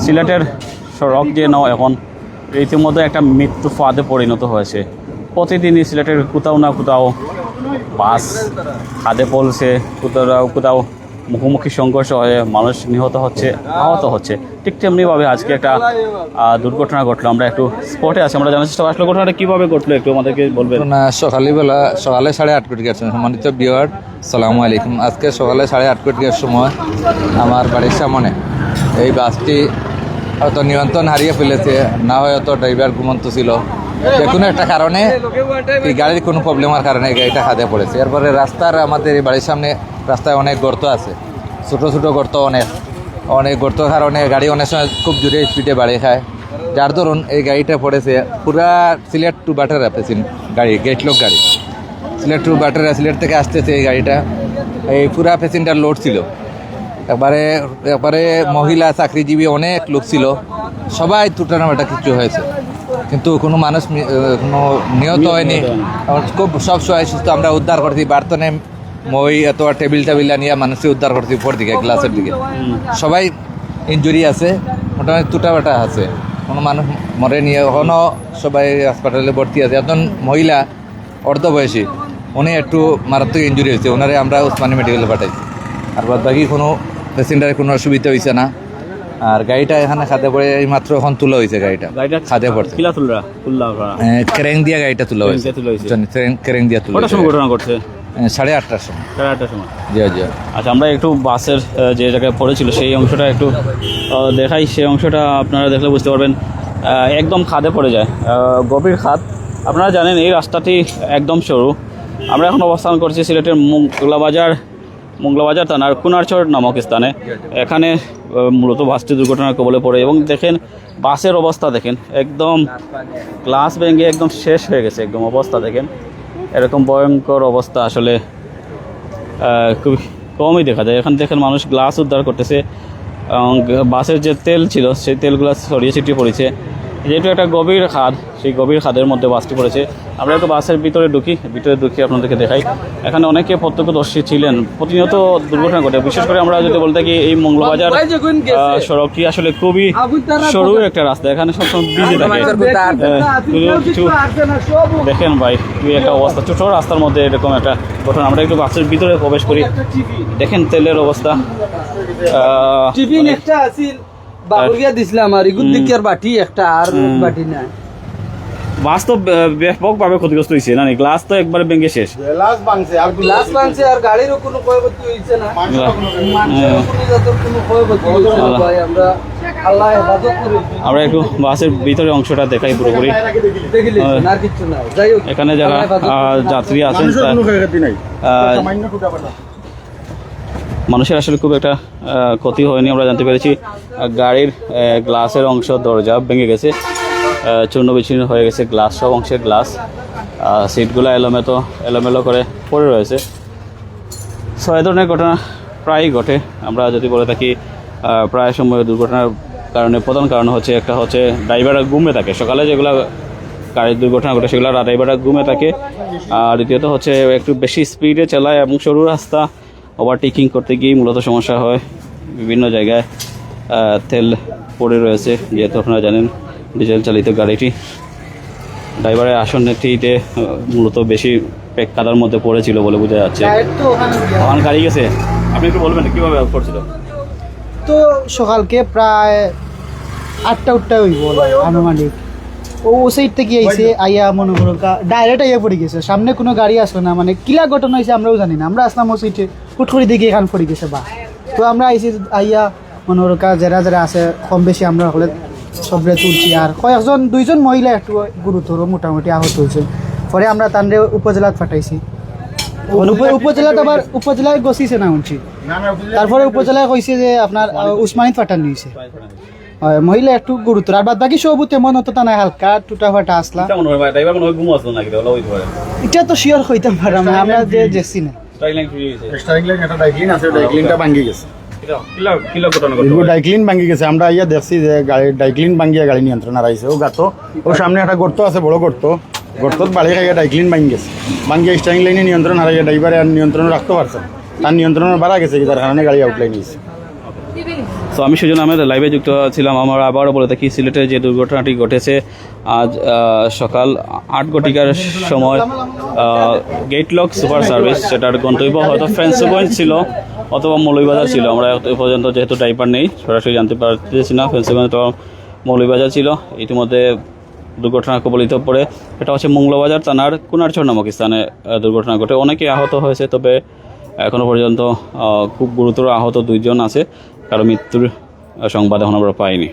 সিলেটের সড়ক যে নাও এখন রীতিমতো একটা মৃত্যু ফাঁদে পরিণত হয়েছে। প্রতিদিনই সিলেটের কোথাও না কোথাও বাস খাদে পড়ছে, কোথাও কোথাও মুখোমুখি সংঘর্ষ হয়ে মানুষ নিহত হচ্ছে, আহত হচ্ছে। ঠিক তেমনিভাবে আজকে একটা দুর্ঘটনা ঘটলো। আমরা একটু স্পটে আছি, আমরা জানার চেষ্টা করছি আসলে ঘটনাটা কীভাবে ঘটলো একটু আমাদেরকে বলবেন। সকালে 8:30 কোটির সম্মানিত বিয়ার সালামু আলাইকুম। আজকে সকালে 8:30 কোটির সময় আমার বাড়ির সামনে এই বাসটি হয়তো নিয়ন্ত্রণ হারিয়ে ফেলেছে, না হয়তো ড্রাইভার ঘুমন্ত ছিল, যে কোনো একটা কারণে এই গাড়ির কোনো প্রবলেমের কারণে গাড়িটা খাদে পড়েছে। এরপরে রাস্তার আমাদের এই বাড়ির সামনে রাস্তায় অনেক গর্ত আছে, ছোটো ছোটো গর্ত, অনেক গর্তর কারণে গাড়ি অনেক সময় খুব জোরে স্পিডে বাড়ি খায়, যার ধরুন এই গাড়িটা পড়েছে পুরা সিলেট টু বাটারা গাড়ি, গেটলক গাড়ি, সিলেট টু বাটারা, সিলেট থেকে আসতেছে এই গাড়িটা। এই পুরা প্যাসেঞ্জার লোড ছিল, একবারে মহিলা চাকরিজীবী অনেক লোক ছিল, সবাই টুটানামাটা কিছু হয়েছে, কিন্তু কোনো মানুষ কোনো নিহত হয়নি। খুব সব সময় সুস্থ আমরা উদ্ধার করছি, বার্তনে মই এত টেবিল নিয়ে মানুষকে উদ্ধার করছি উপর দিকে গ্লাসের দিকে। সবাই ইনজুরি আছে, মোটামুটি টুটাবাটা আছে, কোনো মানুষ মরে নিয়ে এখনও সবাই হাসপাতালে ভর্তি আছে। একজন মহিলা অর্ধবয়সী, উনি একটু মারাত্মক ইনজুরি হয়েছে, ওনারে আমরা উসমানী মেডিকেলে পাঠাইছি। আর বাদ বাকি কোনো প্যাসেঞ্জারের কোনো অসুবিধা হয়েছে না। আর গাড়িটা এখানে খাদে পড়ে এই মাত্র এখন তোলা হয়েছে, গাড়িটা খাদে পড়ছে, ক্রেং দিয়ে গাড়িটা তোলা হয়েছে, ক্রেং দিয়ে তোলা। ঘটনা ঘটছে 8:30টার সময়। 8:30টার সময়। জি জি। আচ্ছা, আমরা একটু বাসের যে জায়গায় পড়েছিল সেই অংশটা একটু দেখাই। সেই অংশটা আপনারা দেখলে বুঝতে পারবেন, একদম খাদে পড়ে যায়, গভীর খাদ। আপনারা জানেন এই রাস্তাটি একদম সরু। আমরা এখন অবস্থান করছি সিলেটের মোংলাবাজার থানার কুনারচর নামক স্থানে। এখানে মূলত বাসটি দুর্ঘটনার কবলে পড়ে এবং দেখেন বাসের অবস্থা দেখেন, একদম গ্লাস ভেঙে একদম শেষ হয়ে গেছে, একদম অবস্থা দেখেন। এরকম ভয়ঙ্কর অবস্থা আসলে খুব কমই দেখা যায়। এখানে দেখেন মানুষ গ্লাস উদ্ধার করতেছে, বাসের যে তেল ছিল সেই তেলগুলো ছড়িয়ে ছিটিয়ে পড়েছে। যেহেতু একটা গভীর খাদ, সেই গভীর খাদের মধ্যে বাসটি পড়েছে। আমরা একটু বাসের ভিতরে ঢুকি আপনাদেরকে দেখাই। এখানে অনেকে প্রত্যক্ষদর্শী ছিলেন, প্রতিনিয়ত দুর্ঘটনা ঘটে। বিশেষ করে আমরা যদি বলতে কি এই মঙ্গলবাজার সড়কটি আসলে খুবই সরু একটা রাস্তা, এখানে সবসময় বিজি থাকে। কিছু দেখেন ভাই, তুই একটা অবস্থা, ছোট রাস্তার মধ্যে এরকম একটা ঘটনা। আমরা একটু বাসের ভিতরে প্রবেশ করি, দেখেন তেলের অবস্থা। বাস তো ব্যাপকভাবে ক্ষতিগ্রস্ত হয়েছে না, গ্লাস তো একবারে ভেঙে শেষ। আমরা একটু বাসের ভিতরে অংশটা দেখাই পুরোপুরি। এখানে যারা যাত্রী আছেন, মানুষের আসলে খুব একটা ক্ষতি হয়নি আমরা জানতে পেরেছি। গাড়ির গ্লাসের অংশ, দরজা ভেঙে গেছে, চূর্ণ বিচ্ছিন্ন হয়ে গেছে গ্লাস, সব অংশের গ্লাস। সিটগুলো এলোমেলো করে পড়ে রয়েছে। সো এ ধরনের ঘটনা প্রায়ই ঘটে। আমরা যদি বলে থাকি প্রায় সময় দুর্ঘটনার কারণে প্রধান কারণ হচ্ছে একটা হচ্ছে ড্রাইভাররা ঘুমে থাকে। সকালে যেগুলো গাড়ির দুর্ঘটনা ঘটে সেগুলো ড্রাইভাররা ঘুমে থাকে। আর দ্বিতীয়ত হচ্ছে একটু বেশি স্পিডে চালায় এবং সরু রাস্তা ওভারটেকিং করতে গিয়ে মূলত সমস্যা হয়। বিভিন্ন জায়গায় তেল পড়ে রয়েছে, যেহেতু আপনারা জানেন ডিজেল চালিত গাড়িটি, ড্রাইভারের আসনটিতে মূলত বেশি পেক কাদার মধ্যে পড়েছিল বলে বোঝা যাচ্ছে। ওখানে গাড়ি গেছে, আপনি একটু বলবেন কীভাবে করছিল? তো সকালকে প্রায় 8টা হইব আনুমানিক। ও সাইড থেকে আইসে, আইয়া মনে করো ডাইরেক্ট আইয়া পড়ে গেছে, সামনে কোনো গাড়ি আসলো না। মানে কিলা ঘটনা হয়েছে আমরাও জানি না। আমরা আসলাম ও সাইডে, হুট করে দেখি এখান পড়ে গেছে বা। তো আমরা আইসি, আইয়া মনে করো যারা আছে কম বেশি আমরা হলে সবরে তুলছি। আর কয়েকজন 2জন মহিলা একটু গুরুতর মোটামুটি আহত হয়েছে। পরে আমরা তানরে উপজেলাত পাঠাইছি। উপজেলাত আবার উপজেলায় গছিছে না শুনছি। তারপরে উপজেলায় কইছে যে আপনার উসমানিত পাঠান নিয়েছে। মহিলা একটু গুরুতর, আর বাদ বাকি সব তেমন অতটা নাই, হালকা টুটা ফাটা আসলা। এটা তো শিওর হইতাম পারে না, আমরা যে জেসি না। ডাইক্লিন ভাঙ্গি গেছে, আমরা ইয়া দেখছি যে ডাইক্লিন ভাঙ্গিয়া গাড়ি নিয়ন্ত্রণ হারাইছে। ও গাতো ও সামনে একটা গর্ত আছে, বড় গর্তত বাড়ি খাইয়া ডাইক্লিন ভাঙ্গি গেছে। ভাঙ্গিয়া স্টারিং লাইনে নিয়ন্ত্রণ হারাইয়া ড্রাইভারে আর নিয়ন্ত্রণ রাখতে পারছে, তার নিয়ন্ত্রণ বাড়া গেছে, যার কারণে গাড়ি আউটলাইন নিয়েছে। তো আমি সুজন আহমেদ লাইভে যুক্ত ছিলাম। আমরা আবারও বলে থাকি সিলেটে যে দুর্ঘটনাটি ঘটেছে আজ সকাল 8 ঘটিকার সময় গেটলক সুপার সার্ভিস, সেটার গন্তব্য হয়তো ফেন্সগঞ্জ ছিল অথবা মৌলভীবাজার ছিল। আমরা এ পর্যন্ত যেহেতু ড্রাইভার নেই সরাসরি জানতে পারতেছি না ফেন্সগঞ্জ অথবা মৌলভীবাজার ছিল। ইতিমধ্যে দুর্ঘটনা কবলিত পড়ে এটা হচ্ছে মংলবাজার থানার কুনারচর নামক স্থানে দুর্ঘটনা ঘটে। অনেকে আহত হয়েছে, তবে এখনও পর্যন্ত খুব গুরুতর আহত 2 জন আছে, কারো মৃত্যুর সংবাদ এখন আমরা পাইনি।